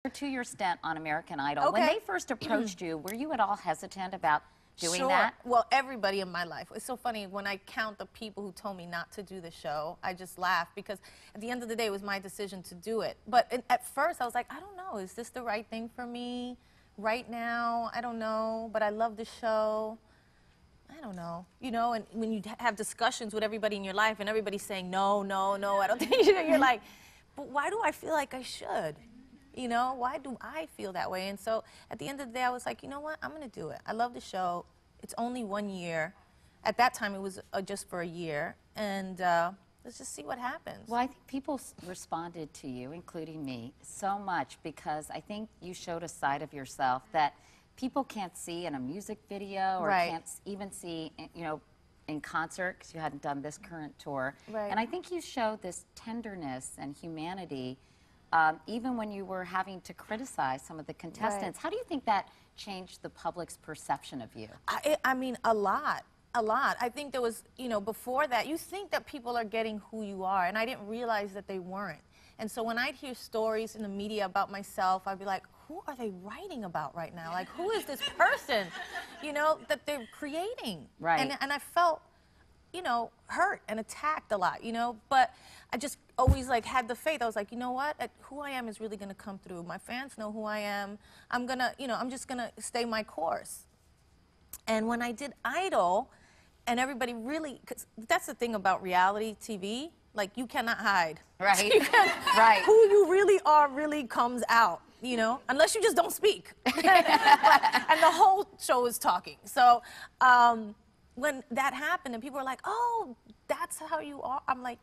To your stint on American Idol, Okay. when they first approached you, were you at all hesitant about doing Sure. that? Well, everybody in my life. It's so funny when I count the people who told me not to do the show, I just laugh because at the end of the day, it was my decision to do it. But at first, I was like, I don't know, is this the right thing for me right now? I don't know, but I love the show. I don't know, you know, and when you have discussions with everybody in your life and everybody's saying, no, no, no, I don't think you should, you're like, but why do I feel like I should? You know, why do I feel that way? And so at the end of the day, I was like, you know what? I'm going to do it. I love the show. It's only 1 year. At that time, it was just for a year. And let's just see what happens. Well, I think people responded to you, including me, so much because I think you showed a side of yourself that people can't see in a music video or Right. can't even see, you know, in concert because you hadn't done this current tour. Right. And I think you showed this tenderness and humanity even when you were having to criticize some of the contestants. Right. How do you think that changed the public's perception of you? I mean, a lot. A lot. I think there was, you know, before that, you think that people are getting who you are, and I didn't realize that they weren't. And so when I'd hear stories in the media about myself, I'd be like, who are they writing about right now? Like, who is this person, you know, that they're creating? Right. And I felt, you know, hurt and attacked a lot, you know, but I just always like had the faith. I was like, you know what, who I am is really gonna come through. My fans know who I am. I'm gonna, you know, I'm just gonna stay my course. And when I did Idol, and everybody really, cause that's the thing about reality TV, like you cannot hide. Right, right. Who you really are really comes out, you know, unless you just don't speak. And the whole show is talking. So, when that happened and people were like, oh, that's how you are, I'm like,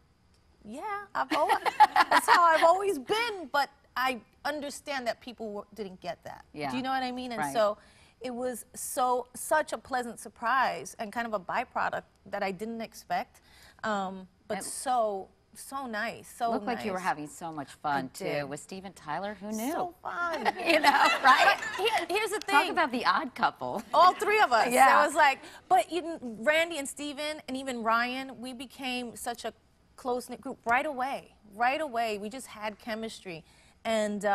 yeah, that's how I've always been, but I understand that people didn't get that. Yeah. Do you know what I mean? And right. so it was such a pleasant surprise and kind of a byproduct that I didn't expect, but so nice, so Looked nice. like you were having so much fun, too. With Steven Tyler, who knew? So fun. You know, right? But here's the thing. Talk about the odd couple. All three of us. Yeah. So it was like, but Randy and Steven and even Ryan, we became such a close-knit group right away. Right away, we just had chemistry. And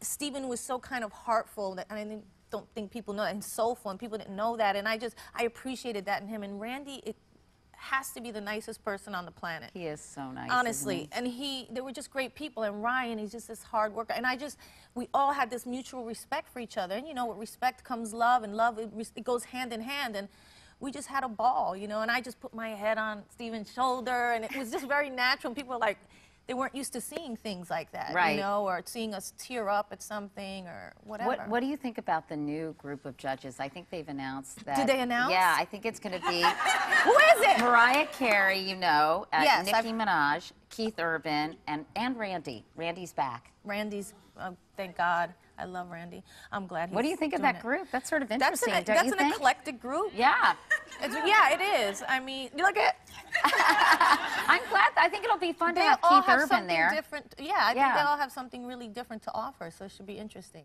Steven was so kind of heartful, that, and I don't think people know that, and soulful, and people didn't know that. And I appreciated that in him. And Randy, it has to be the nicest person on the planet. He is so nice. Honestly. And they were just great people. And Ryan, he's just this hard worker. And we all had this mutual respect for each other. And you know, with respect comes love, and love, it goes hand in hand. And we just had a ball, you know, and I just put my head on Steven's shoulder, and it was just very natural. And people were like, they weren't used to seeing things like that, right. You know, or seeing us tear up at something or whatever. What do you think about the new group of judges? I think they've announced that. Did they announce? Yeah, I think it's going to be. Who is it? Mariah Carey, you know, yes, Nicki Minaj, Keith Urban, and Randy. Randy's back. Randy's, thank God. I love Randy. I'm glad he's What do you think of that group? That's sort of interesting, don't you think? That's an eclectic group. Yeah. Yeah, it is. I mean, you look at. I'm glad. I think it'll be fun to have Keith Urban there. Different. Yeah, I think they all have something really different to offer, so it should be interesting.